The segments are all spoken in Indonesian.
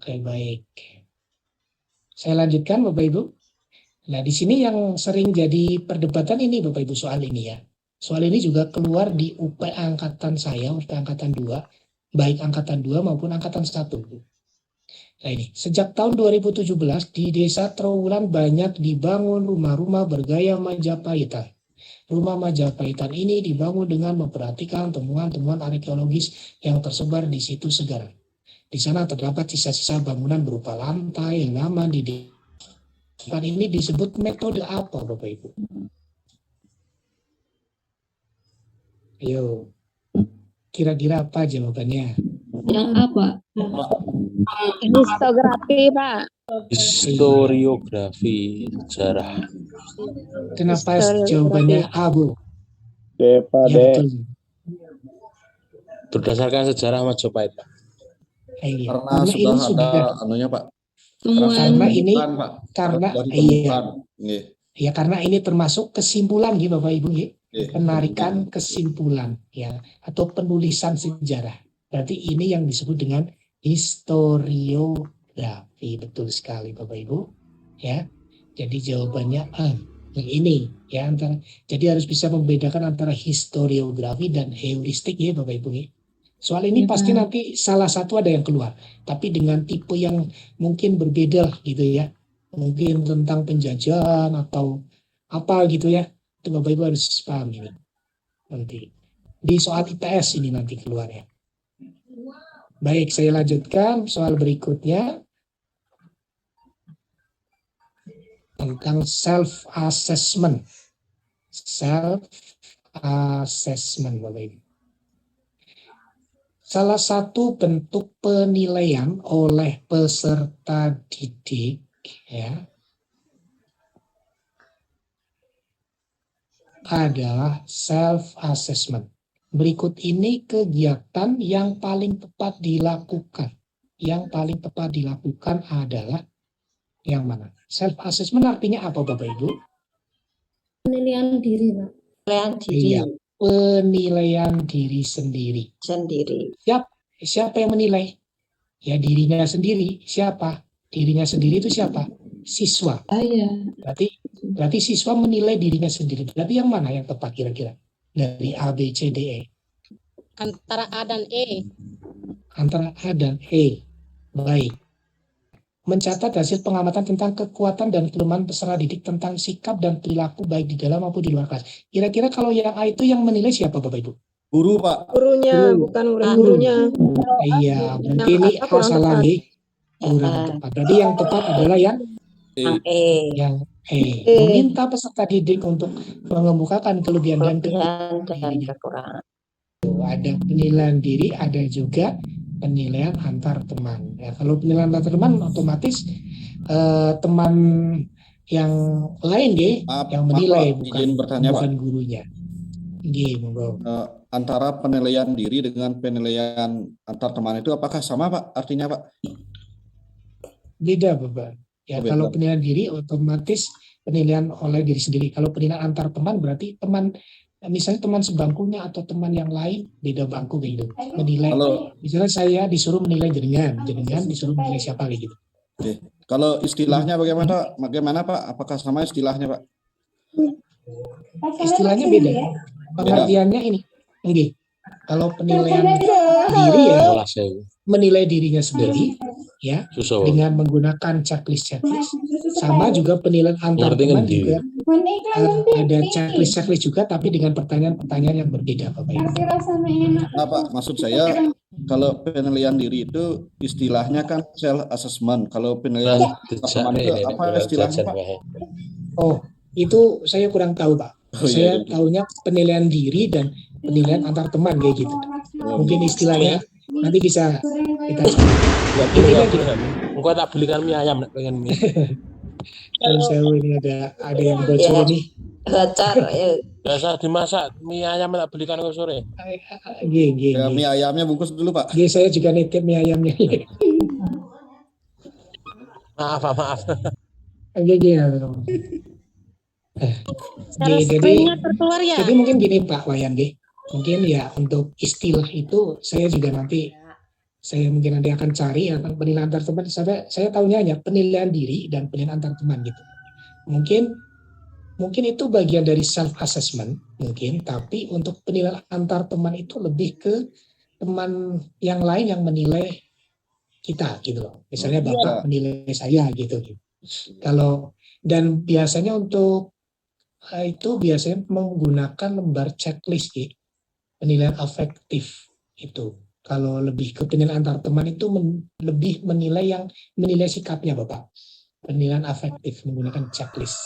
Oke, baik. Saya lanjutkan Bapak Ibu. Nah, di sini yang sering jadi perdebatan ini Bapak Ibu soal ini ya. Soal ini juga keluar di UP angkatan saya, UP angkatan 2, baik angkatan 2 maupun angkatan 1. Nah ini, sejak tahun 2017 di Desa Trawulan banyak dibangun rumah-rumah bergaya Majapahitan. Rumah Majapahitan ini dibangun dengan memperhatikan temuan-temuan arkeologis yang tersebar di situs Segaran. Di sana terdapat sisa-sisa bangunan berupa lantai yang lama di depan ini disebut metode apa Bapak Ibu? Ayo, kira-kira apa jawabannya? Yang apa? Histografi, Pak. Historiografi, sejarah. Kenapa Historiografi. jawabannya A, Bu? D, Pak, Ya D. betul. Berdasarkan sejarah Majapahit, Pak. Iya. Karena ini sudah ada anunya, Pak. karena ini Ditemukan, Pak. karena Sudah iya. ditemukan. Nggih. Ya karena ini termasuk kesimpulan gitu Bapak Ibu ya. Nggih. Penarikan kesimpulan ya atau penulisan sejarah. Berarti ini yang disebut dengan historiografi. Betul sekali Bapak Ibu ya. Jadi jawabannya yang ini ya jadi harus bisa membedakan antara historiografi dan heuristik ya Bapak Ibu ya. Soal ini pasti nanti salah satu ada yang keluar, tapi dengan tipe yang mungkin berbeda gitu ya. Mungkin tentang penjajahan atau apa gitu ya. Itu Bapak Ibu harus paham ini. Nanti di soal IPS ini nanti keluar ya. Baik, saya lanjutkan soal berikutnya tentang self assessment. Self assessment Bapak Ibu. Salah satu bentuk penilaian oleh peserta didik ya adalah self assessment. Berikut ini kegiatan yang paling tepat dilakukan. Yang paling tepat dilakukan adalah yang mana? Self assessment artinya apa Bapak Ibu? Penilaian diri, Pak. Penilaian diri Iya, penilaian diri sendiri. sendiri. Siapa yang menilai? Ya dirinya sendiri. Siapa? Dirinya sendiri itu siapa? Siswa. Iya. Berarti siswa menilai dirinya sendiri. Berarti yang mana yang tepat kira-kira? Dari A, B, C, D, E. Antara A dan E. Antara A dan E. Baik. Mencatat hasil pengamatan tentang kekuatan dan kelemahan peserta didik tentang sikap dan perilaku baik di dalam maupun di luar kelas. Kira-kira kalau yang A itu yang menilai siapa Bapak Ibu? Guru, Pak. Gurunya, Guru. bukan gurunya. Iya, berarti ini A salah nih. Kurang tepat. Berarti yang tepat adalah yang Yang E. yang E. Meminta peserta didik untuk mengemukakan kelebihan dan Kelebihan dan dirinya. kekurangan. Ada penilaian diri, ada juga penilaian antar teman. Ya, kalau penilaian antar teman otomatis teman yang lain deh yang menilai Pak, izin bertanya, bukan gurunya. Nggih, monggo. Antara penilaian diri dengan penilaian antar teman itu apakah sama, Pak? Artinya, Pak? Beda, Bapak. Ya, Oh, beda. kalau penilaian diri otomatis penilaian oleh diri sendiri. Kalau penilaian antar teman berarti teman misalnya teman sebangkunya atau teman yang lain beda bangku gitu. Menilai. Misalnya saya disuruh menilai jenengan disuruh menilai siapa kayak gitu. Oke. Kalau istilahnya bagaimana? Bagaimana, Pak? Apakah sama istilahnya, Pak? Istilahnya beda. Pengertiannya ini. Nggih. Kalau penilaian diri ya menilai dirinya sendiri ya dengan menggunakan checklist sama juga penilaian antar teman juga ada checklist juga tapi dengan pertanyaan-pertanyaan yang berbeda Bapak Ibu. Nah, Pak, maksud saya kalau penilaian diri itu istilahnya kan self assessment. Kalau penilaian teman itu apa istilahnya, Pak? Oh, itu saya kurang tahu, Pak. Saya tahunya penilaian diri dan penilaian antar teman kayak gitu. Mungkin istilahnya nanti bisa kita cari. Engkau tak belikan mie ayam nak pengen mie. Ini ada yang bocor nih. Bocor. Biasa dimasak mie ayam tak belikan ke sore. Nggih. Mie ayamnya bungkus dulu, Pak. Nggih, saya juga nitip mie ayamnya. Maaf. Nggih. Jadi mungkin gini Pak Wayan nggih. Mungkin ya untuk istilah itu saya juga nanti Saya mungkin nanti akan cari ya penilaian antar teman. Saya tahunya hanya penilaian diri dan penilaian antar teman gitu. Mungkin itu bagian dari self assessment mungkin, tapi untuk penilaian antar teman itu lebih ke teman yang lain yang menilai kita gitu loh. Misalnya Bapak menilai saya gitu. Kalau dan biasanya untuk itu biasanya menggunakan lembar checklist gitu. Penilaian afektif itu. Kalau lebih ke penilaian antar teman itu lebih menilai sikapnya Bapak. Penilaian afektif menggunakan checklist.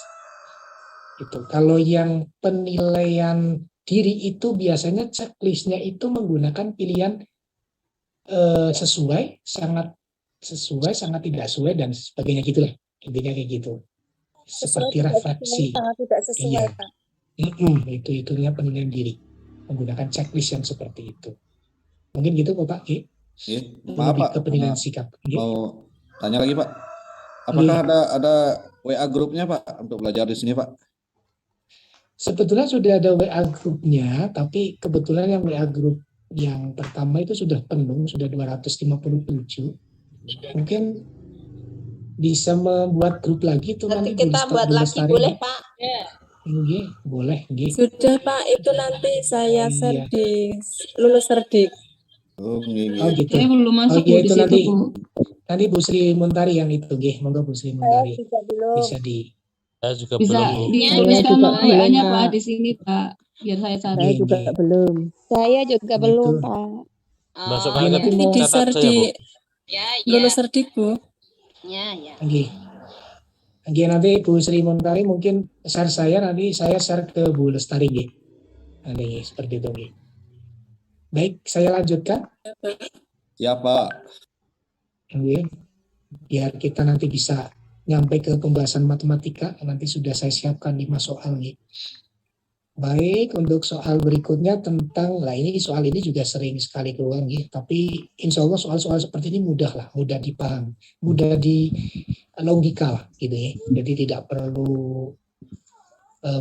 Itu. Kalau yang penilaian diri itu biasanya checklistnya itu menggunakan pilihan sesuai, sangat tidak sesuai dan sebagainya gitulah. Intinya kayak gitu. Seperti refleksi. Sangat tidak sesuai, Iya. Pak. Itunya penilaian diri menggunakan checklist yang seperti itu. Mungkin gitu Bapak. Maaf Lebih Pak, ke penilaian sikap. mau tanya lagi Pak. Apakah ada WA grupnya Pak untuk belajar di sini Pak? Sebetulnya sudah ada WA grupnya, tapi kebetulan yang WA grup yang pertama itu sudah penuh, sudah 257. Mungkin bisa membuat grup lagi itu Nanti nanti kita buat lagi boleh Pak? Nggih, boleh nggih. Sudah Pak, itu nanti saya share Iya. di lulus cerdik. Oh, Oh gitu. Saya belum masuk iya, Bu, di itu situ, nanti Bu. nanti Bu Sri Muntari yang itu nggih, monggo Bu Sri Muntari Juga belum. bisa di Saya juga Bisa belum. Bu. dituliskan juga WA-nya belum, Pak Pak. di sini Pak, biar saya cari. Saya juga belum. Saya juga Gitu. belum, Pak. Masukkan Iya, ke nanti Nanti mau di catat share saya, di Bu. lulus cerdik Bu. nggih. Nggih, nanti Bu Sri Muntari mungkin share saya, nanti saya share ke Bu Lestari nggih. Nanti seperti itu nggih. Baik, saya lanjutkan. Ya Pak. Nggih. Biar kita nanti bisa nyampe ke pembahasan matematika, nanti sudah saya siapkan 5 soal nih. Baik, untuk soal berikutnya tentang, ini soal ini juga sering sekali keluar nih, tapi insya Allah soal-soal seperti ini mudah lah, mudah dipaham, mudah di logika lah gitu ya. Jadi tidak perlu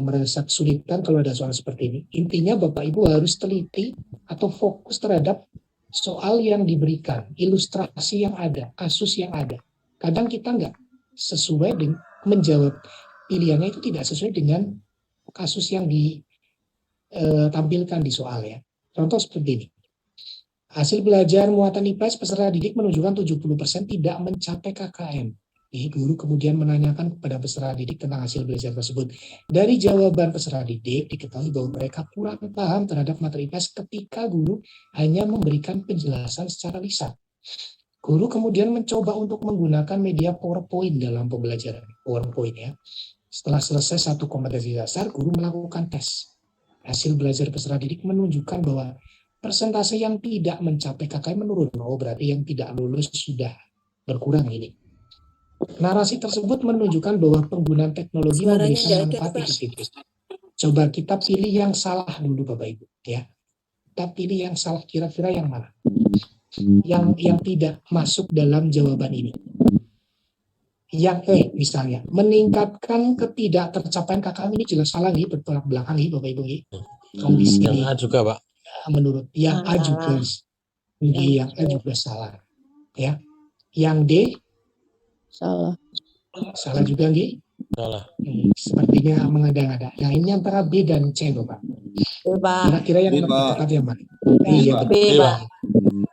merasa kesulitan kalau ada soal seperti ini. Intinya Bapak Ibu harus teliti atau fokus terhadap soal yang diberikan, ilustrasi yang ada, kasus yang ada. Kadang kita nggak sesuai dengan menjawab pilihannya itu tidak sesuai dengan kasus yang ditampilkan di soal ya. Contoh seperti ini. Hasil belajar muatan IPS peserta didik menunjukkan 70% tidak mencapai KKM. Guru kemudian menanyakan kepada peserta didik tentang hasil belajar tersebut. Dari jawaban peserta didik diketahui bahwa mereka kurang paham terhadap materi IPS ketika guru hanya memberikan penjelasan secara lisan. Guru kemudian mencoba untuk menggunakan media PowerPoint dalam pembelajaran. PowerPoint ya. Setelah selesai satu kompetensi dasar, guru melakukan tes. Hasil belajar peserta didik menunjukkan bahwa persentase yang tidak mencapai KKM menurun. Oh, berarti yang tidak lulus sudah berkurang ini. Narasi tersebut menunjukkan bahwa penggunaan teknologi memberikan manfaat itu tipis. Coba kita pilih yang salah dulu Bapak Ibu ya. Kita pilih yang salah, kira-kira yang mana? Yang tidak masuk dalam jawaban ini. Yang misalnya meningkatkan ketidaktercapaian KKM ini jelas salah nih, bertolak belakang nih Bapak Ibu nih. Kondisi Yang ini A juga Pak. menurut yang A juga yang A juga salah ya. Yang D salah juga nggih. Salah. Sepertinya mengada-ngada. Yang ini antara B dan C Bapak. Kira-kira yang lebih tepat yang mana? Iya betul. Pak.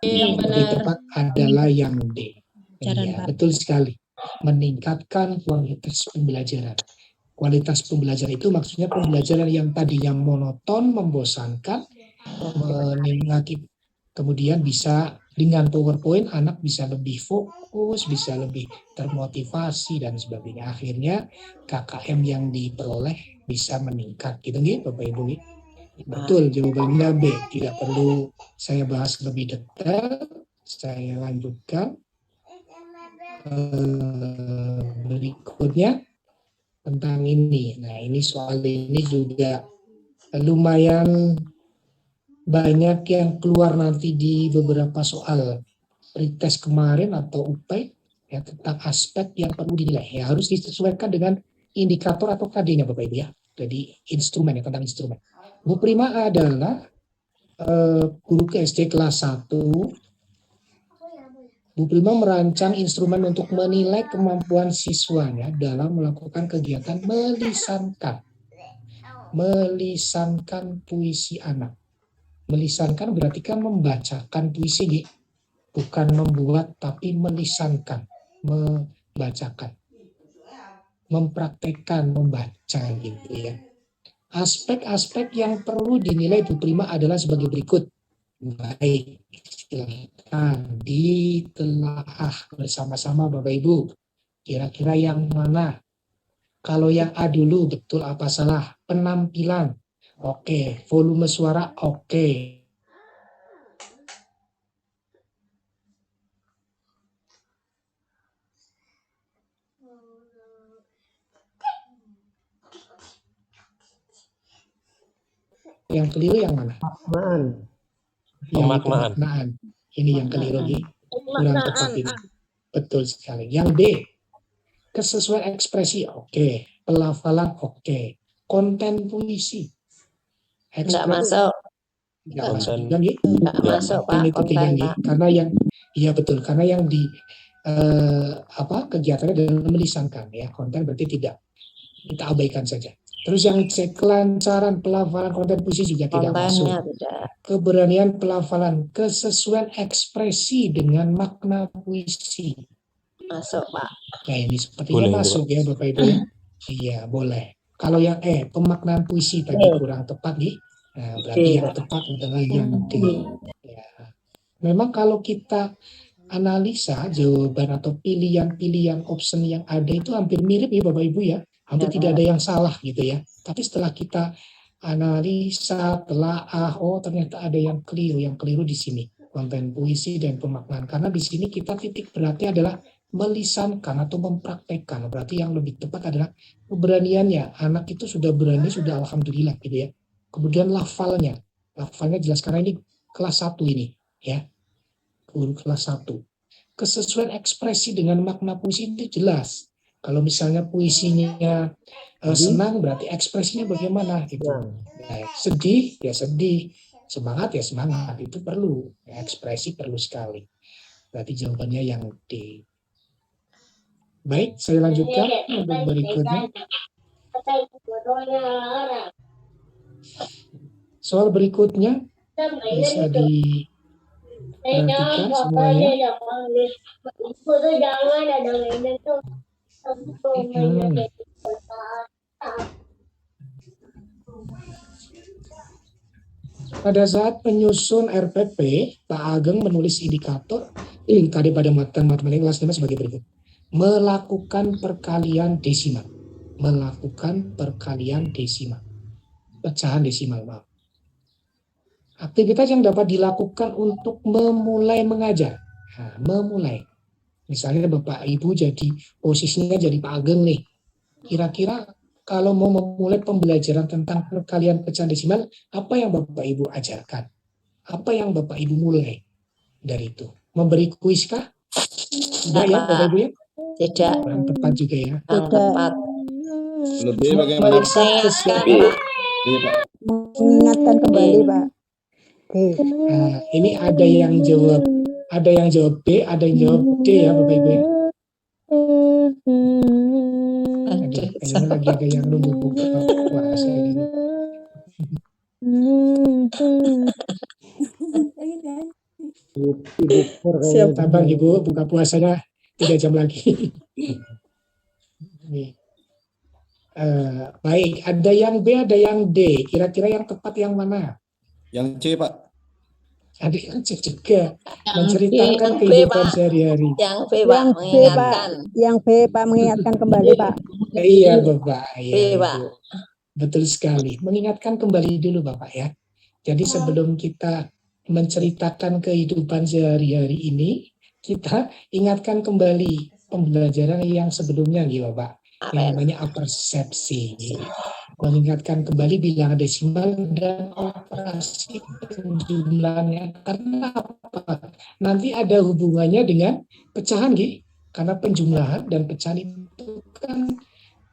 Yang lebih tepat adalah yang D. Iya, betul sekali. Meningkatkan kualitas pembelajaran. Kualitas pembelajaran itu maksudnya pembelajaran yang tadinya monoton, membosankan, kemudian bisa dengan PowerPoint anak bisa lebih fokus, bisa lebih termotivasi dan sebagainya. Akhirnya KKM yang diperoleh bisa meningkat. Gitu nih Bapak Ibu. Betul, jawabannya B. Tidak perlu saya bahas lebih detail. Saya lanjutkan. Berikutnya tentang ini. Nah, ini soal ini juga lumayan banyak yang keluar nanti di beberapa soal pretest kemarin atau UP ya, tentang aspek yang perlu dinilai. Ya, harus disesuaikan dengan indikator atau KD-nya Bapak Ibu ya. Jadi instrumen ya, tentang instrumen. Bu Prima adalah guru ke SD kelas 1 Bu Prima merancang instrumen untuk menilai kemampuan siswanya dalam melakukan kegiatan melisankan. Melisankan puisi anak. Melisankan berarti kan membacakan puisi, gitu. Bukan membuat, tapi melisankan, membacakan, mempraktekkan, membaca gitu ya. Aspek-aspek yang perlu dinilai Bu Prima adalah sebagai berikut. Baik, silakan ditelaah bersama-sama Bapak Ibu. Kira-kira yang mana? Kalau yang A dulu, betul apa salah? Penampilan, oke. Volume suara, oke. Yang keliru yang mana? Yang Pemaknaan. pemaknaan. Ini yang keliru, Gi. Kurang tepat ini. Betul sekali. Yang B, kesesuaian ekspresi, oke. Pelafalan, oke. Konten puisi. Enggak masuk. Nggak Konten. masuk juga, Gi. Enggak masuk, Pak. Ini ketiga, Konten, Gi. Pak. Karena yang, iya betul. Karena yang di kegiatannya dalam melisankan ya, konten berarti tidak, kita abaikan saja. Terus yang C, kelancaran pelafalan konten puisi juga tidak masuk. Kontennya tidak. Keberanian pelafalan, kesesuaian ekspresi dengan makna puisi. Masuk, Pak. Nah ini sepertinya Boleh, masuk ya Bapak Ibu ya. Iya boleh. Kalau yang pemaknaan puisi tadi kurang tepat nih. Nah, berarti D. yang tepat adalah yang D. Ya. Memang kalau kita analisa jawaban atau pilihan-pilihan option yang ada itu hampir mirip ya Bapak Ibu ya. Hampir tidak ada yang salah gitu ya. Tapi setelah kita analisa, telaah, oh ternyata ada yang keliru di sini. Konten puisi dan pemaknaan. Karena di sini kita titik beratnya adalah melisankan atau mempraktekkan. Berarti yang lebih tepat adalah keberaniannya. Anak itu sudah berani, sudah alhamdulillah gitu ya. Kemudian lafalnya. Lafalnya jelas karena ini kelas 1 ini ya. Guru kelas 1. Kesesuaian ekspresi dengan makna puisi itu jelas. Kalau misalnya puisinya senang berarti ekspresinya bagaimana gitu. Nah, sedih ya sedih, semangat ya semangat, itu perlu. Ekspresi perlu sekali. Berarti jawabannya yang D. Baik, saya lanjutkan untuk berikutnya. Soal berikutnya bisa diperhatikan semuanya. Pada saat penyusun RPP, Pak Ageng menulis indikator tadi pada matematika kelas 5 sebagai berikut. Melakukan perkalian desimal. Melakukan perkalian desimal. Pecahan desimal, maaf. Aktivitas yang dapat dilakukan untuk memulai mengajar. Nah, memulai. Misalnya Bapak Ibu jadi posisinya jadi Pak Ageng nih. Kira-kira kalau mau memulai pembelajaran tentang perkalian pecahan desimal, apa yang Bapak Ibu ajarkan? Apa yang Bapak Ibu mulai dari itu? Memberi kuis kah? Tidak ya Bapak Ibu ya? Tidak. Kurang tepat juga ya. Kurang tepat. Lebih bagaimana? Mengingatkan kembali, Pak. Nah, ini ada yang jawab B, ada yang jawab D ya Bapak Ibu ya. Aduh, kayaknya lagi ada yang nunggu buka puasa ini. Siap. Tabang Ibu buka puasanya 3 jam lagi. Baik, ada yang B, ada yang D. Kira-kira yang tepat yang mana? Yang C, Pak. Ada yang C juga. Yang Menceritakan B, kehidupan Pak. sehari-hari. Yang B, Pak, Yang B, Pak. mengingatkan. Yang B, Pak, mengingatkan kembali, Pak. Iya, Bapak. B, Iya, Pak. Ibu. Betul sekali. Mengingatkan kembali dulu, Bapak ya. Jadi sebelum kita menceritakan kehidupan sehari-hari ini, kita ingatkan kembali pembelajaran yang sebelumnya, gitu, Bapak. Yang namanya apersepsi. Mengingatkan kembali bilangan desimal dan operasi penjumlahannya. Karena apa? Nanti ada hubungannya dengan pecahan, Gi. Karena penjumlahan dan pecahan itu kan,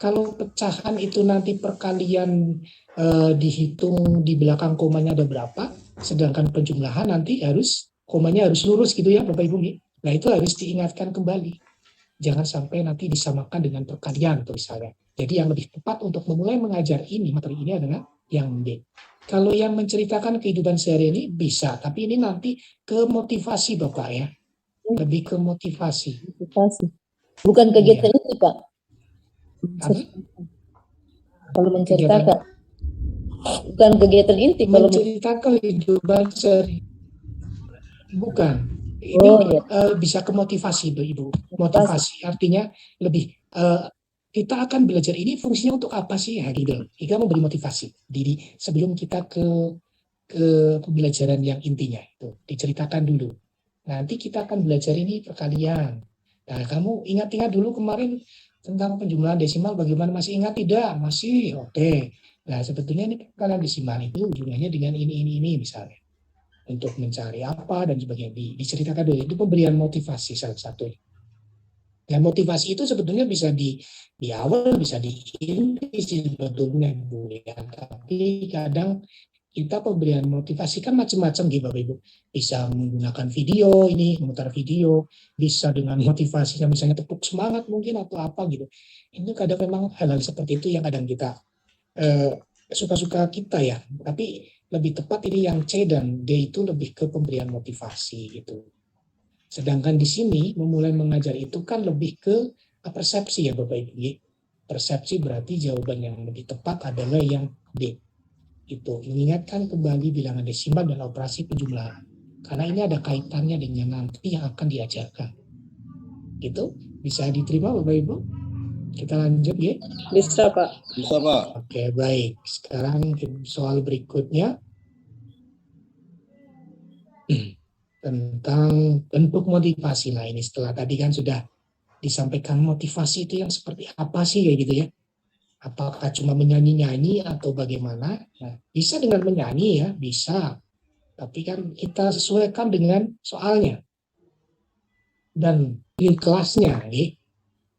kalau pecahan itu nanti perkalian dihitung di belakang komanya ada berapa, sedangkan penjumlahan nanti komanya harus lurus gitu ya Bapak Ibu. Gi. Nah, itu harus diingatkan kembali. Jangan sampai nanti disamakan dengan perkalian misalnya. Jadi yang lebih tepat untuk memulai mengajar ini, materi ini adalah yang D. Kalau yang menceritakan kehidupan sehari ini bisa, tapi ini nanti ke motivasi Bapak ya. Lebih ke motivasi. Bukan kegiatan Iya. itu, Pak. Apa? Kalau menceritakan. Bukan kegiatan inti. Kalau Menceritakan kehidupan sehari. Bukan. Ini Oh, iya. bisa ke motivasi Ibu. Motivasi artinya lebih kita akan belajar ini fungsinya untuk apa sih ya gitu. Kita memberi motivasi diri sebelum kita ke pembelajaran yang intinya itu diceritakan dulu. Nanti kita akan belajar ini perkalian. Nah, kamu ingat-ingat dulu kemarin tentang penjumlahan desimal bagaimana, masih ingat tidak? Masih, oke. Nah, sebetulnya ini perkalian desimal itu hubungannya dengan ini misalnya. Untuk mencari apa dan sebagainya diceritakan dulu. Itu pemberian motivasi salah satu. Dan motivasi itu sebetulnya bisa di awal, bisa di inti sebetulnya Bu ya. Tapi kadang kita pemberian motivasi kan macam-macam gitu Bapak Ibu. Bisa menggunakan video ini, memutar video, bisa dengan motivasinya misalnya tepuk semangat mungkin atau apa gitu. Ini kadang memang hal-hal seperti itu yang kadang kita suka-suka kita ya. Tapi lebih tepat ini yang C dan D itu lebih ke pemberian motivasi gitu. Sedangkan di sini memulai mengajar itu kan lebih ke persepsi ya Bapak Ibu. Persepsi berarti jawaban yang lebih tepat adalah yang D. Itu mengingatkan kembali bilangan desimal dan operasi penjumlahan. Karena ini ada kaitannya dengan nanti yang akan diajarkan. Gitu, bisa diterima Bapak Ibu? Kita lanjut ya. Bisa, Pak. Bisa, Pak. Oke, baik. Sekarang soal berikutnya tentang bentuk motivasi. Nah, ini setelah tadi kan sudah disampaikan motivasi itu yang seperti apa sih kayak gitu ya. Apakah cuma menyanyi-nyanyi atau bagaimana? Nah, bisa dengan menyanyi ya, bisa. Tapi kan kita sesuaikan dengan soalnya. Dan di kelasnya,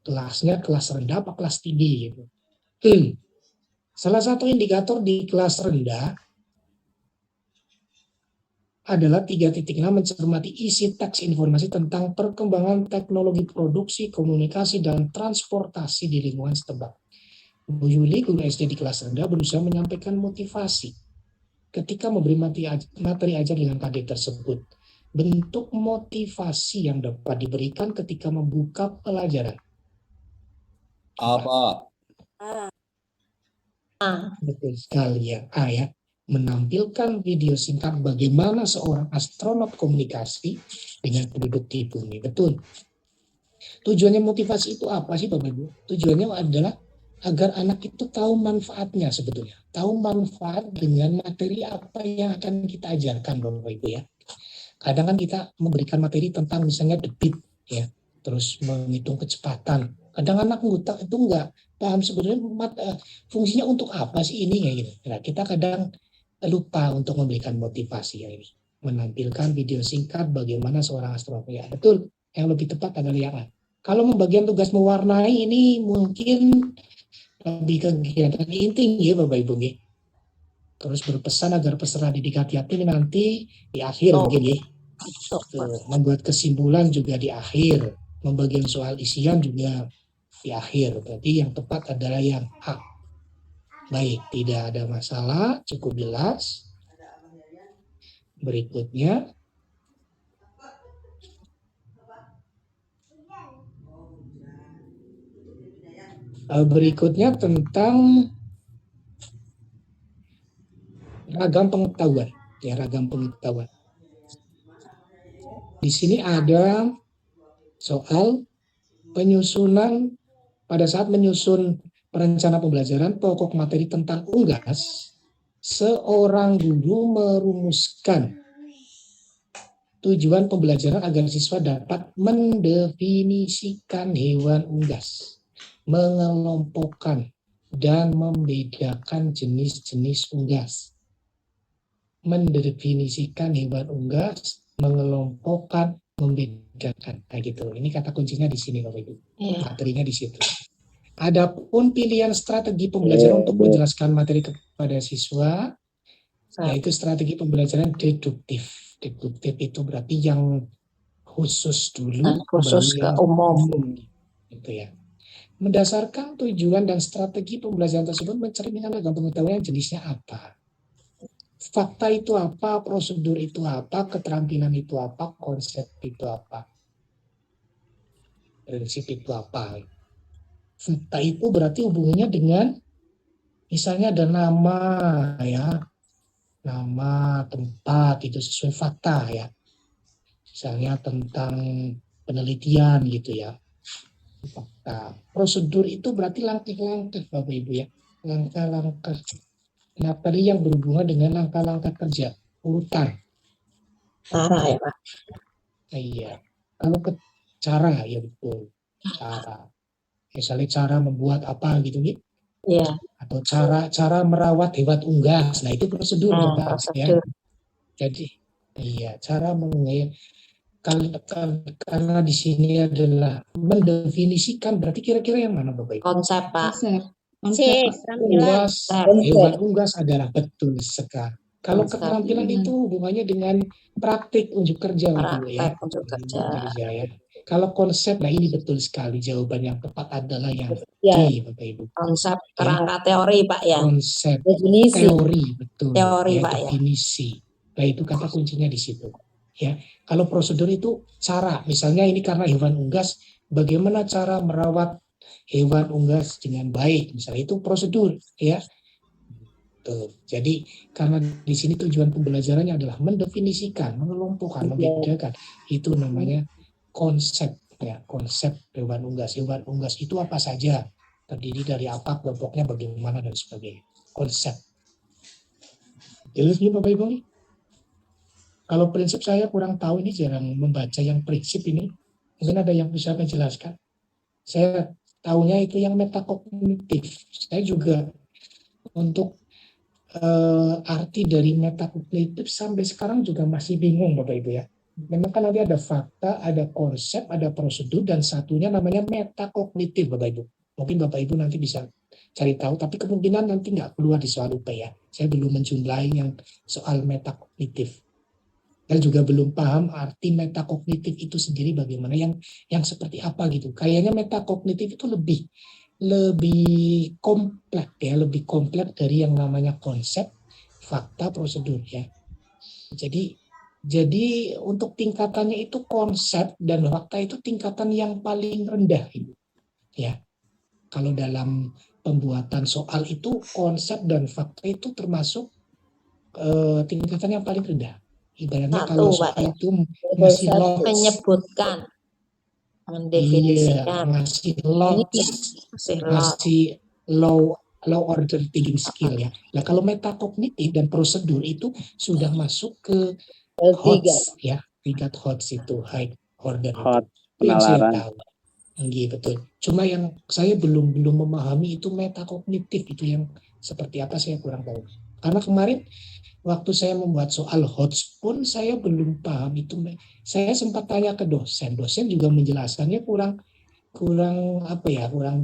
kelasnya kelas rendah apa kelas tinggi gitu. Salah satu indikator di kelas rendah adalah 3.6 mencermati isi teks informasi tentang perkembangan teknologi produksi, komunikasi, dan transportasi di lingkungan setempat. Bu Yuli, guru SD di kelas rendah, berusaha menyampaikan motivasi ketika memberi materi ajar dengan KD tersebut. Bentuk motivasi yang dapat diberikan ketika membuka pelajaran. Apa? Betul sekali ya. A ya. Menampilkan video singkat bagaimana seorang astronot komunikasi dengan penduduk di bumi. Betul. Tujuannya motivasi itu apa sih Bapak Ibu? Tujuannya adalah agar anak itu tahu manfaatnya sebetulnya. Tahu manfaat dengan materi apa yang akan kita ajarkan Bapak Ibu ya. Kadang kan kita memberikan materi tentang misalnya debit ya, terus menghitung kecepatan. Kadang anak ngutak itu enggak paham sebetulnya fungsinya untuk apa sih ini kayak gitu. Nah, kita kadang lupa untuk memberikan motivasi ya ini. Menampilkan video singkat bagaimana seorang astronot. Ya, betul. Yang lebih tepat adalah yang A. Kalau membagian tugas mewarnai ini mungkin lebih kegiatan inti ya Bapak Ibu ya. Terus berpesan agar peserta didik hati-hati nanti di akhir mungkin ya. Membuat kesimpulan juga di akhir. Membagian soal isian juga di akhir. Berarti yang tepat adalah yang A. Baik, tidak ada masalah, cukup jelas. Berikutnya. Berikutnya tentang ragam pengetahuan. Ya, ragam pengetahuan. Di sini ada soal penyusunan pada saat menyusun perencana pembelajaran pokok materi tentang unggas, seorang guru merumuskan tujuan pembelajaran agar siswa dapat mendefinisikan hewan unggas, mengelompokkan dan membedakan jenis-jenis unggas. Mendefinisikan hewan unggas, mengelompokkan, membedakan. Nah gitu. Ini kata kuncinya di sini Bapak Ibu. Materinya di situ. Adapun pilihan strategi pembelajaran untuk menjelaskan materi kepada siswa, yaitu strategi pembelajaran deduktif. Deduktif itu berarti yang khusus dulu, Dan khusus baru yang ke umum. gitu ya. Mendasarkan tujuan dan strategi pembelajaran tersebut mencerminkan ragam pengetahuan jenisnya apa. Fakta itu apa, prosedur itu apa, keterampilan itu apa, konsep itu apa, prinsip itu apa. Fakta itu berarti hubungannya dengan misalnya ada nama ya, nama tempat itu sesuai fakta ya. Misalnya tentang penelitian gitu ya. Fakta. Prosedur itu berarti langkah-langkah Bapak Ibu ya. Langkah-langkah. Nah tadi yang berhubungan dengan langkah-langkah kerja. Urutan. Cara ya Pak. Iya. Kalau ke cara ya betul. Cara. Misalnya cara membuat apa gitu gitu. Iya. Atau cara merawat hewan unggas. Nah itu prosedur Bapak ya. Prosedur. Jadi iya cara mengenai karena di sini adalah mendefinisikan berarti kira-kira yang mana Bapak Ibu? Konsep Pak. Konsep, C. Keterampilan. Hewan unggas adalah betul sekali. Kalau Konsep. keterampilan itu hubungannya dengan praktik unjuk kerja Bapak Ibu ya. Praktek untuk kerja. Ya. Kalau konsep, nah ini betul sekali jawaban yang tepat adalah yang Ya. D Bapak Ibu. Konsep kerangka teori Pak ya. Konsep Definisi. teori betul. Teori, ya, Pak, ya. definisi. Nah itu kata kuncinya di situ. Ya, kalau prosedur itu cara. Misalnya ini karena hewan unggas, bagaimana cara merawat hewan unggas dengan baik. Misalnya itu prosedur, ya. Tuh. Jadi karena di sini tujuan pembelajarannya adalah mendefinisikan, mengelompokkan, membedakan. Itu namanya konsep, ya. Konsep hewan unggas. Hewan unggas itu apa saja? Terdiri dari apa, kelompoknya bagaimana dan sebagainya. Konsep. Jelas Bapak Ibu? Kalau prinsip saya kurang tahu, ini jarang membaca yang prinsip ini. Mungkin ada yang bisa menjelaskan. Saya tahunya itu yang metakognitif. Saya juga untuk arti dari metakognitif sampai sekarang juga masih bingung Bapak Ibu ya. Memang kan nanti ada fakta, ada konsep, ada prosedur, dan satunya namanya metakognitif Bapak Ibu. Mungkin Bapak Ibu nanti bisa cari tahu, tapi kemungkinan nanti nggak keluar di soal UP ya. Saya belum menjumlahi yang soal metakognitif. Dan juga belum paham arti metakognitif itu sendiri bagaimana, yang seperti apa gitu. Kayaknya metakognitif itu lebih kompleks ya, lebih kompleks dari yang namanya konsep, fakta, prosedur ya. Jadi untuk tingkatannya itu konsep dan fakta itu tingkatan yang paling rendah gitu. Ya. Kalau dalam pembuatan soal itu konsep dan fakta itu termasuk tingkatan yang paling rendah. Ibaratnya kalau soal itu masih lots, menyebutkan, mendefinisikan, masih lots, masih low order thinking skill ya. Nah kalau metakognitif dan prosedur itu sudah masuk ke HOTS ya, tingkat HOTS itu high order itu yang saya tahu. Betul. Cuma yang saya belum memahami itu metakognitif itu yang seperti apa saya kurang tahu. Karena kemarin waktu saya membuat soal HOTS pun saya belum paham itu. Saya sempat tanya ke dosen juga menjelaskannya kurang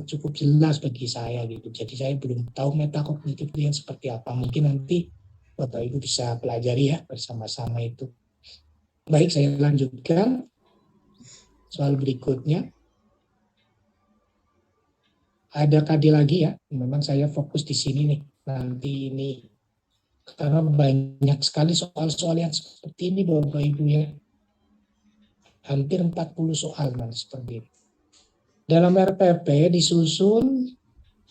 cukup jelas bagi saya gitu. Jadi saya belum tahu metakognitif itu yang seperti apa. Mungkin nanti Bapak Ibu bisa pelajari ya bersama-sama itu. Baik, saya lanjutkan soal berikutnya. Ada KD lagi ya. Memang saya fokus di sini nih. Nanti ini karena banyak sekali soal-soal yang seperti ini Bapak Ibu ya. Hampir 40 soal nanti seperti ini. Dalam RPP disusun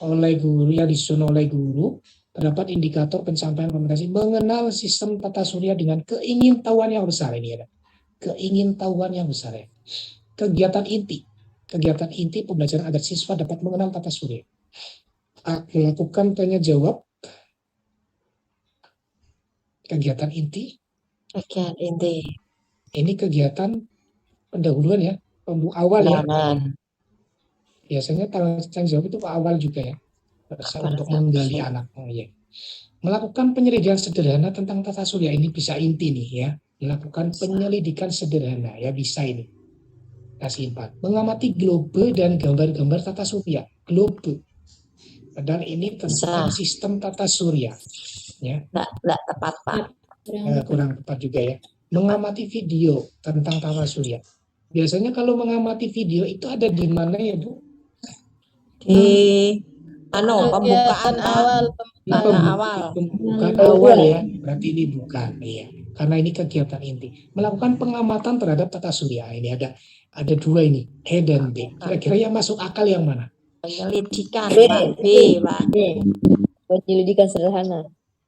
oleh guru, terdapat indikator pencapaian kompetensi mengenal sistem tata surya dengan keingintahuan yang besar ini ya. Keingintahuan yang besar ya. Kegiatan inti pembelajaran agar siswa dapat mengenal tata surya. Melakukan tanya jawab. Kegiatan inti. Ini kegiatan pendahuluan ya, awal ya. Biasanya tanya jawab itu awal juga ya. Untuk menggali anak. Ya. Melakukan penyelidikan sederhana tentang tata surya, ini bisa inti nih ya. Melakukan penyelidikan sederhana ya, bisa ini. Kasih 4. Mengamati globe dan gambar-gambar tata surya. Globe. Padahal ini tentang sistem tata surya. Ya. Nggak tepat Pak. Kurang tepat juga ya. Mengamati video tentang tata surya. Biasanya kalau mengamati video itu ada di mana ya Bu? Di pembukaan awal, Pembukaan awal ya, berarti ini bukan, iya. Karena ini kegiatan inti. Melakukan pengamatan terhadap tata surya. Ini ada dua ini, E dan B. Kira-kira yang masuk akal yang mana? penyelidikan, Pak. B, Pak. Penyelidikan sederhana.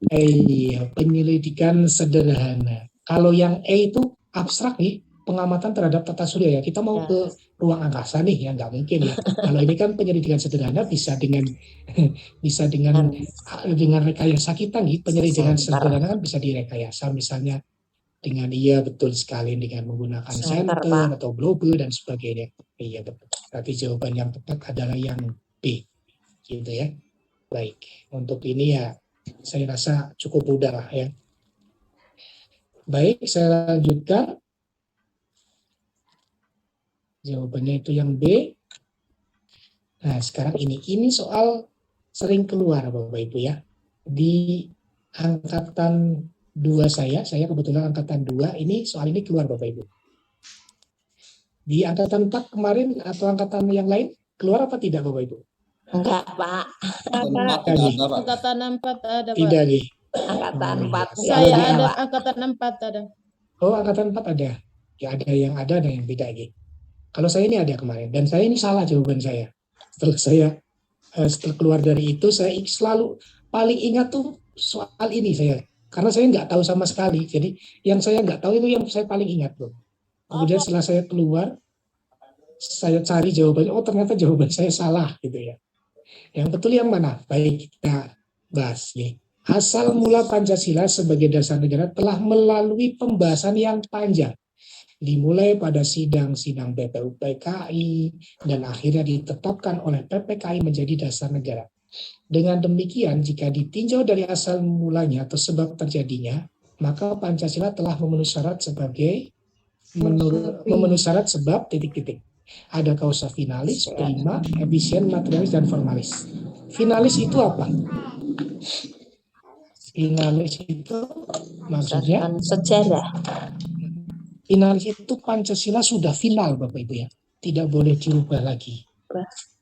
Iya, penyelidikan sederhana. Kalau yang E itu abstrak nih, pengamatan terhadap tata surya ya. Kita mau ke ruang angkasa nih, ya nggak mungkin ya. Kalau ini kan penyelidikan sederhana bisa dengan rekayasa kita nih. Penyelidikan sederhana kan bisa direkayasa, misalnya dengan betul sekali dengan menggunakan Center, center Pak. atau globe dan sebagainya. Iya betul. Berarti jawaban yang tepat adalah yang B, gitu ya. Baik, untuk ini ya saya rasa cukup mudah lah ya. Baik, saya lanjutkan. Jawabannya itu yang B. Nah, sekarang ini soal sering keluar Bapak Ibu ya. Di angkatan 2 saya kebetulan angkatan 2, ini soal ini keluar Bapak Ibu. Di angkatan 4 kemarin atau angkatan yang lain keluar apa tidak Bapak Ibu? Enggak, Pak. Angkatan 4 ada, Pak. Tidak nih. Angkatan 4. Saya Iya, ada, Pak. angkatan 4 ada. Oh, angkatan 4 ada. Ya ada yang beda gitu. Kalau saya ini ada kemarin dan saya ini salah jawaban saya. Setelah keluar dari itu saya selalu paling ingat tuh soal ini saya. Karena saya nggak tahu sama sekali. Jadi yang saya nggak tahu itu yang saya paling ingat loh. Kemudian setelah saya keluar, saya cari jawabannya. Oh ternyata jawaban saya salah gitu ya. Yang betul yang mana? Baik kita bahas nih. Asal mula Pancasila sebagai dasar negara telah melalui pembahasan yang panjang. Dimulai pada sidang-sidang BPUPKI dan akhirnya ditetapkan oleh PPKI menjadi dasar negara. Dengan demikian, jika ditinjau dari asal mulanya atau sebab terjadinya, maka Pancasila telah memenuhi syarat memenuhi syarat sebab titik-titik. Ada kausa finalis, prima, efisien, materialis, dan formalis. Finalis itu apa? Finalis itu maksudnya sejarah. finalis itu Pancasila sudah final Bapak Ibu ya. Tidak boleh dirubah lagi.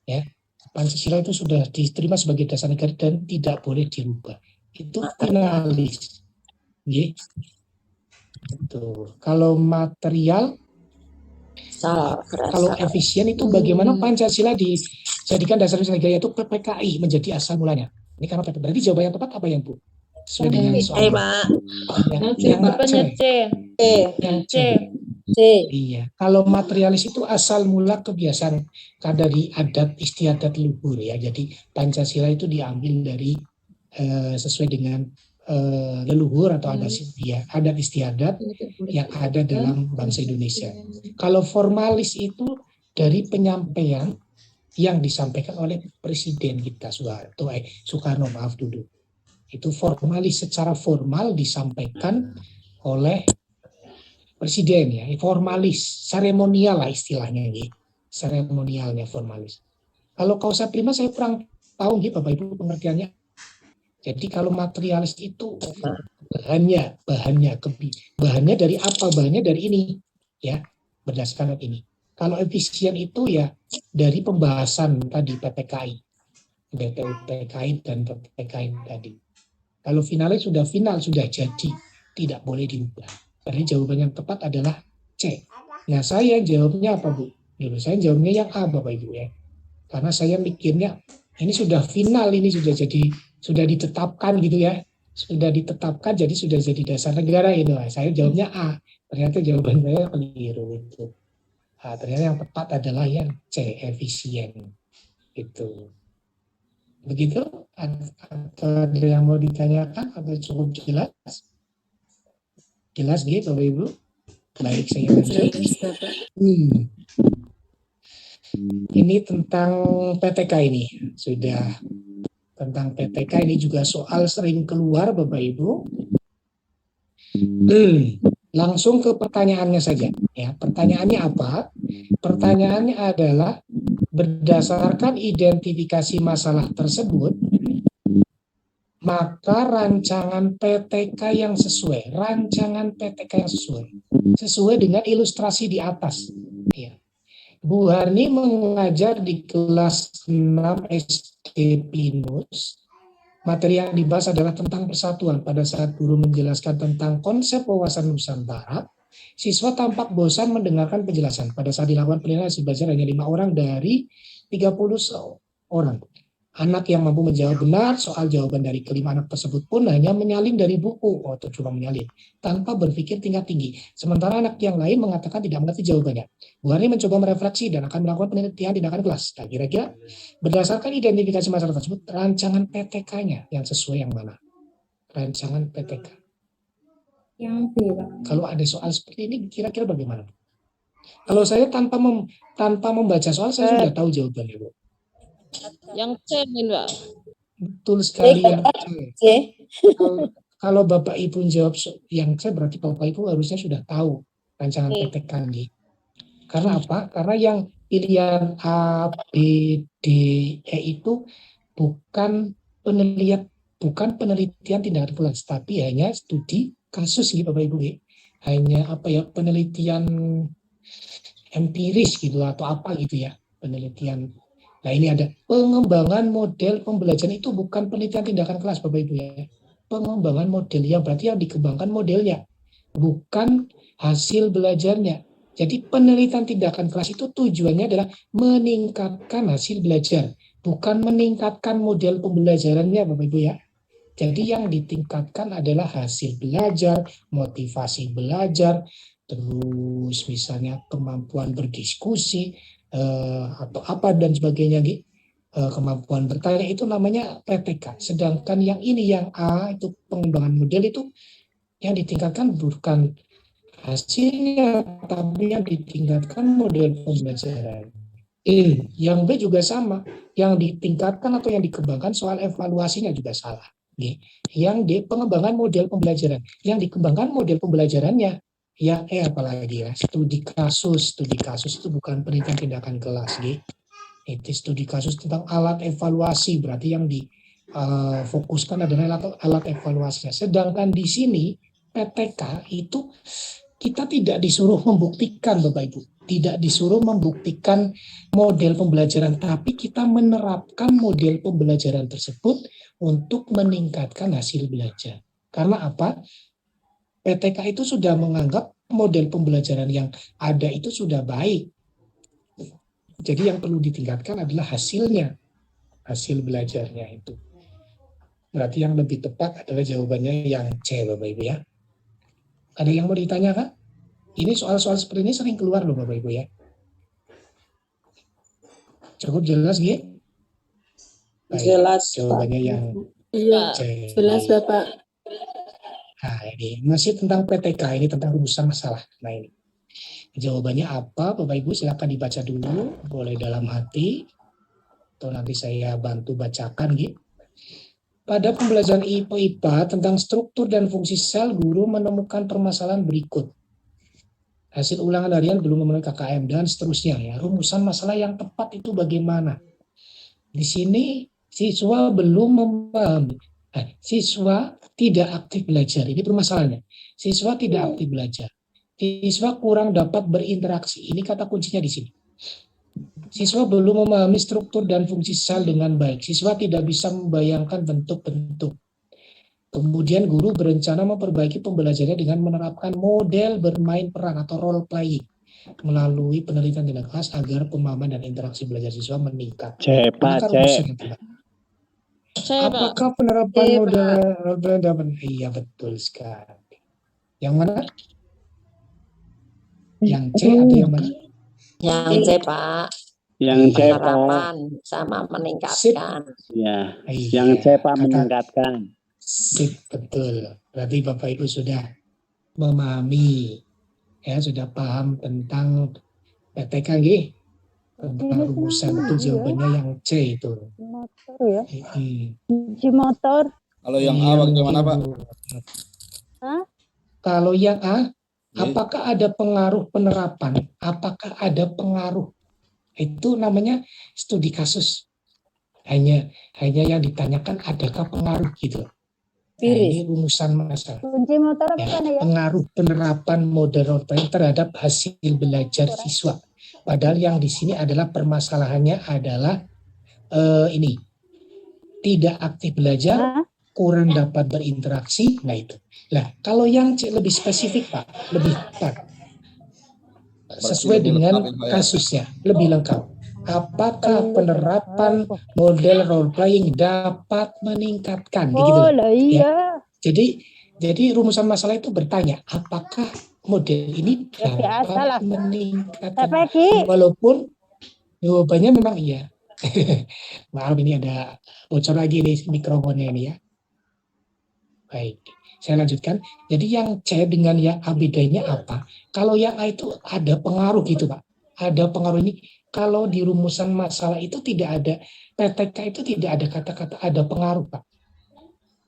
Ya. Pancasila itu sudah diterima sebagai dasar negara dan tidak boleh dirubah. Itu finalis. Ya. Itu. Kalau material, kalau efisien itu bagaimana Pancasila dijadikan dasar negara yaitu PPKI menjadi asal mulanya. Ini karena berarti jawaban yang tepat apa yang Bu? Sesuai dengan soal. Pak. Jawabannya C. Yang C. C. Iya. Kalau materialis itu asal mula kebiasaan dari adat istiadat luhur ya. Jadi Pancasila itu diambil dari sesuai dengan leluhur atau adat istiadat yang ada dalam bangsa Indonesia. Kalau formalis itu dari penyampaian yang disampaikan oleh Presiden kita Soekarno maaf dulu. Itu formalis, secara formal disampaikan oleh Presiden ya, formalis, seremonial lah istilahnya gitu. Seremonialnya formalis. Kalau kausa prima saya kurang tahu gitu Bapak Ibu pengertiannya. Jadi kalau materialis itu bahannya dari apa? Bahannya dari ini ya, berdasarkan ini. Kalau efisien itu ya dari pembahasan tadi PPKI, BPUPKI dan PPKI tadi. Kalau finalis sudah final, sudah jadi, tidak boleh diubah. Jadi jawaban yang tepat adalah C. Nah saya jawabnya apa Bu? Dulu saya jawabnya yang A Bapak Ibu ya. Karena saya mikirnya ini sudah final, ini sudah ditetapkan gitu ya. Sudah ditetapkan jadi sudah jadi dasar negara itu. Saya jawabnya A. Ternyata jawaban saya keliru itu. Nah, ternyata yang tepat adalah yang C, efisien. Itu. Begitu? Atau ada yang mau ditanyakan atau cukup jelas? Jelas gitu Bapak Ibu? Baik, saya lanjut. Ini tentang PTK ini. Sudah tentang PTK ini juga soal sering keluar Bapak Ibu. Langsung ke pertanyaannya saja. Ya, pertanyaannya apa? Pertanyaannya adalah berdasarkan identifikasi masalah tersebut, maka rancangan PTK yang sesuai dengan ilustrasi di atas. Ya. Bu Harni mengajar di kelas 6 SD Pinus. Materi yang dibahas adalah tentang persatuan. Pada saat guru menjelaskan tentang konsep wawasan Nusantara, siswa tampak bosan mendengarkan penjelasan. Pada saat dilakukan penilaian hasil belajar hanya 5 orang dari 30 orang. Anak yang mampu menjawab benar soal jawaban dari kelima anak tersebut pun hanya menyalin dari buku, atau cuma menyalin, tanpa berpikir tingkat tinggi. Sementara anak yang lain mengatakan tidak mengerti jawabannya. Bu Harni mencoba merefleksi dan akan melakukan penelitian tindakan kelas. Nah, kira-kira berdasarkan identifikasi masalah tersebut, rancangan PTK-nya yang sesuai yang mana? Rancangan PTK. Yang B, Pak. Kalau ada soal seperti ini, kira-kira bagaimana? Kalau saya tanpa membaca soal, saya sudah tahu jawabannya, Bu. Yang C, Pak. Betul sekali yang C. C. Kalau Bapak Ibu jawab yang C, berarti Bapak Ibu harusnya sudah tahu rancangan PTK ini. Karena apa? Karena yang pilihan A, B, D, E itu bukan penelitian tindakan kelas, tapi hanya studi kasus gitu Bapak Ibu. Hanya penelitian empiris gitu atau apa gitu ya, penelitian. Nah, ini ada pengembangan model pembelajaran, itu bukan penelitian tindakan kelas Bapak Ibu ya. Pengembangan model yang berarti yang dikembangkan modelnya, bukan hasil belajarnya. Jadi penelitian tindakan kelas itu tujuannya adalah meningkatkan hasil belajar, bukan meningkatkan model pembelajarannya Bapak Ibu ya. Jadi yang ditingkatkan adalah hasil belajar, motivasi belajar, terus misalnya kemampuan berdiskusi, atau apa dan sebagainya, kemampuan bertanya, itu namanya PTK. Sedangkan yang ini, yang A, itu pengembangan model, itu yang ditingkatkan bukan hasilnya, tapi yang ditingkatkan model pembelajaran. Yang B juga sama, yang ditingkatkan atau yang dikembangkan soal evaluasinya juga salah. Yang D, pengembangan model pembelajaran, yang dikembangkan model pembelajarannya. Yang apalagi ya, studi kasus itu bukan penelitian tindakan kelas, itu studi kasus tentang alat evaluasi, berarti yang difokuskan adalah alat evaluasinya. Sedangkan di sini PTK itu kita tidak disuruh membuktikan Bapak Ibu, tidak disuruh membuktikan model pembelajaran, tapi kita menerapkan model pembelajaran tersebut untuk meningkatkan hasil belajar. Karena apa? PTK itu sudah menganggap model pembelajaran yang ada itu sudah baik. Jadi yang perlu ditingkatkan adalah hasilnya, hasil belajarnya itu. Berarti yang lebih tepat adalah jawabannya yang C Bapak Ibu ya. Ada yang mau ditanyakan? Ini soal-soal seperti ini sering keluar loh Bapak Ibu ya. Cukup jelas G? Jelas, jawabannya Pak. yang Iya, C. jelas Bapak. Nah, ini masih tentang PTK, ini tentang rumusan masalah. Nah, ini jawabannya apa? Bapak Ibu silakan dibaca dulu, boleh dalam hati, atau nanti saya bantu bacakan gitu. Pada pembelajaran IPA tentang struktur dan fungsi sel, guru menemukan permasalahan berikut. Hasil ulangan harian belum memenuhi KKM dan seterusnya ya. Rumusan masalah yang tepat itu bagaimana? Di sini siswa belum memahami. Siswa tidak aktif belajar. Ini permasalahannya. Siswa tidak aktif belajar. Siswa kurang dapat berinteraksi. Ini kata kuncinya di sini. Siswa belum memahami struktur dan fungsi sel dengan baik. Siswa tidak bisa membayangkan bentuk-bentuk. Kemudian guru berencana memperbaiki pembelajarannya dengan menerapkan model bermain peran atau role playing melalui penelitian tindakan kelas agar pemahaman dan interaksi belajar siswa meningkat. Apakah penerapan model role playing dapat? Iya betul sekali. Yang mana? Yang C atau yang mana? Yang C, Pak. Yang C, Pak. Penerapan sama meningkatkan. Ya. Iya, Yang C, Pak, meningkatkan. Sip, betul. Berarti Bapak Ibu sudah memahami, ya sudah paham tentang PTK, tentang rumusan, itu jawabannya yang C itu. Motor ya. Uji motor. Kalau yang A bagaimana Pak? Hah? Kalau yang A, apakah ada pengaruh penerapan? Apakah ada pengaruh? Itu namanya studi kasus. Hanya yang ditanyakan adakah pengaruh gitu. Nah, ini rumusan masalah. Uji motor apa Ya, ya? pengaruh penerapan model role playing terhadap hasil belajar siswa. Padahal yang di sini adalah permasalahannya adalah ini tidak aktif belajar, Hah? kurang dapat berinteraksi. Nah itu. Nah kalau yang C lebih spesifik Pak, lebih tepat, sesuai lebih dengan lengkap ya, Pak, ya? kasusnya, lebih lengkap. Apakah penerapan model role playing dapat meningkatkan? Begitu Oh loh. lah iya. Jadi rumusan masalah itu bertanya, apakah model ini Ya biasa lah. dapat meningkatkan? Sampai Ki. Walaupun jawabannya memang iya. Maaf ini ada bocor lagi nih mikrofonnya ini ya. Baik, saya lanjutkan. Jadi yang C dengan yang A bedanya apa? Kalau yang A itu ada pengaruh gitu Pak. Ada pengaruh ini. Kalau di rumusan masalah itu tidak ada, PTK itu tidak ada kata-kata ada pengaruh Pak.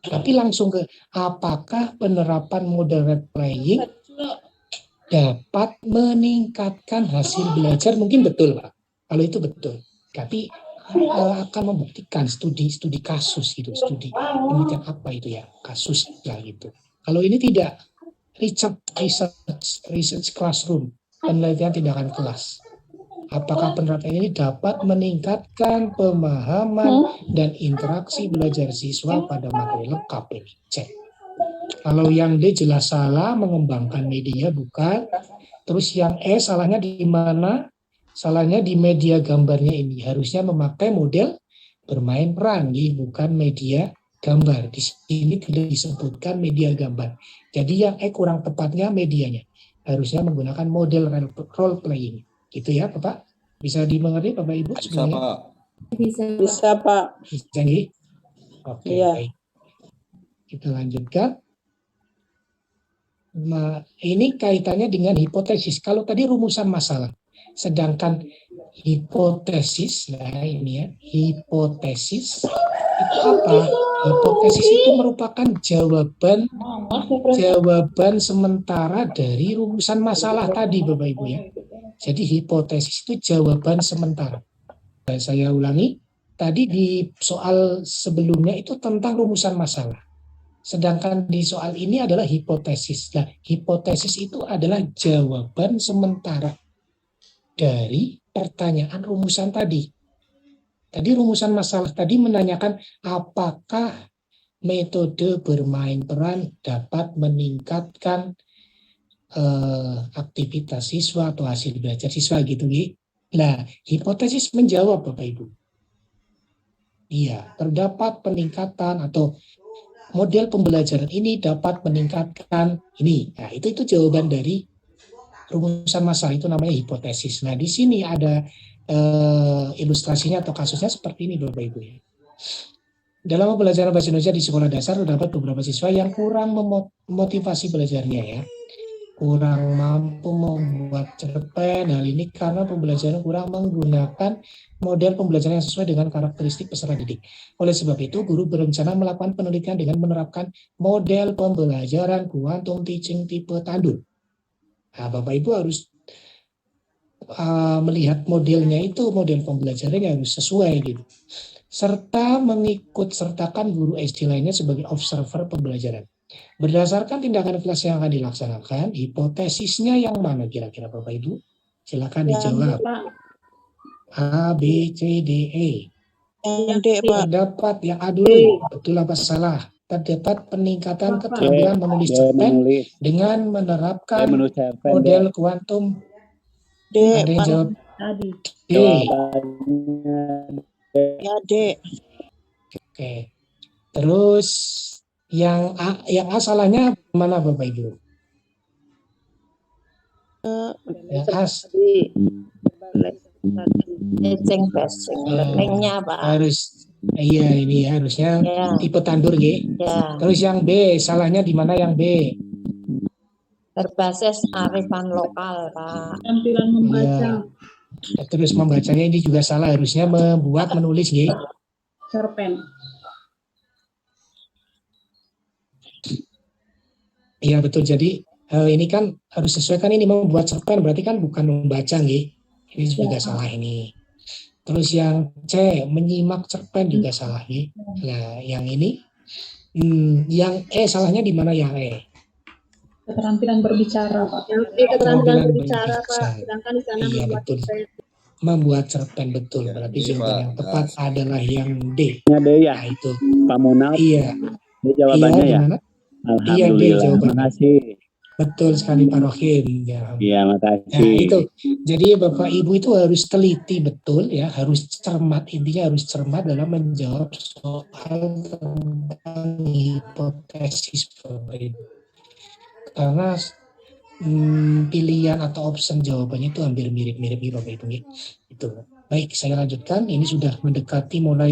Tapi langsung ke apakah penerapan model role playing dapat meningkatkan hasil belajar? Mungkin betul Pak. Kalau itu betul. Tapi akan membuktikan studi kasus gitu, studi penelitian apa itu ya, kasus lah gitu. Kalau ini tidak, research classroom, penelitian tindakan kelas. Apakah penerapan ini dapat meningkatkan pemahaman dan interaksi belajar siswa pada materi lengkap ini? Cek. Kalau yang D jelas salah, mengembangkan media bukan. Terus yang E salahnya di mana? Salahnya di media gambarnya ini. Harusnya memakai model bermain peran, bukan media gambar. Di sini tidak disebutkan media gambar. Jadi yang E kurang tepatnya medianya. Harusnya menggunakan model role playing. Gitu ya Bapak? Bisa dimengerti Bapak Ibu? Bisa semuanya? Pak. Bisa Pak. Bisa nih? Oke, Iya. baik. Kita lanjutkan. Nah, ini kaitannya dengan hipotesis. Kalau tadi rumusan masalah. Sedangkan hipotesis, nah ini ya, hipotesis itu apa? Hipotesis itu merupakan jawaban sementara dari rumusan masalah tadi Bapak Ibu ya. Jadi hipotesis itu jawaban sementara. Dan saya ulangi, tadi di soal sebelumnya itu tentang rumusan masalah. Sedangkan di soal ini adalah hipotesis. Nah, hipotesis itu adalah jawaban sementara dari pertanyaan rumusan tadi. Tadi rumusan masalah tadi menanyakan apakah metode bermain peran dapat meningkatkan aktivitas siswa atau hasil belajar siswa gitu. Nah, hipotesis menjawab Bapak Ibu. Iya, terdapat peningkatan atau model pembelajaran ini dapat meningkatkan ini. Nah, itu jawaban dari rumusan masalah, itu namanya hipotesis. Nah, di sini ada ilustrasinya atau kasusnya seperti ini Bapak Ibu ya. Dalam pembelajaran bahasa Indonesia di sekolah dasar terdapat beberapa siswa yang kurang memotivasi belajarnya ya. Kurang mampu membuat cerpen. Hal ini karena pembelajaran kurang menggunakan model pembelajaran yang sesuai dengan karakteristik peserta didik. Oleh sebab itu, guru berencana melakukan penelitian dengan menerapkan model pembelajaran quantum teaching tipe Tandur. Nah, Bapak Ibu harus melihat modelnya itu, model pembelajaran yang harus sesuai gitu. Serta mengikut sertakan guru SD lainnya sebagai observer pembelajaran. Berdasarkan tindakan kelas yang akan dilaksanakan, hipotesisnya yang mana kira-kira Bapak Ibu? Silakan dijawab. A, B, C, D, E. Yang D Pak. Terdapat yang A dulu, betul apa salah? Terdapat peningkatan keterampilan menulis cerpen dengan menerapkan model kuantum. D. Ada yang jawab D. Ya D. Oke. Terus yang A salahnya mana Bapak Ibu? Yang A Basing learningnya Pak. Iya ini harusnya tipe Tandur ya. Terus yang B salahnya di mana yang B? Berbasis arifan lokal Pak. Tampilan membaca. Ya. Terus membacanya ini juga salah, harusnya menulis ya. Cerpen. Iya betul, jadi ini kan harus sesuaikan, ini membuat cerpen berarti kan bukan membaca ya. Ini juga salah ini. Terus yang C menyimak cerpen juga salah ya. Nah yang ini yang E salahnya di mana yang E? Keterampilan berbicara, Pak. Keterampilan berbicara, Pak. Sedangkan di sana Iya, membuat betul. cerpen. Membuat cerpen, betul. Ya, Berarti iya, jawaban Pak. yang tepat adalah yang D. Ya, D ya. Nah, itu. Pak Munaf, Iya. D jawabannya Iya, ya. gimana? Alhamdulillah. jawabannya. Terima kasih. Betul sekali Pak Rohim. Ya. Iya, Nah, makasih. itu. Jadi Bapak Ibu itu harus teliti betul ya, harus cermat, intinya harus cermat dalam menjawab soal tentang hipotesis Bapak Ibu. Karena pilihan atau option jawabannya itu hampir mirip-mirip Bapak Ibu. Itu. Baik, saya lanjutkan. Ini sudah mendekati mulai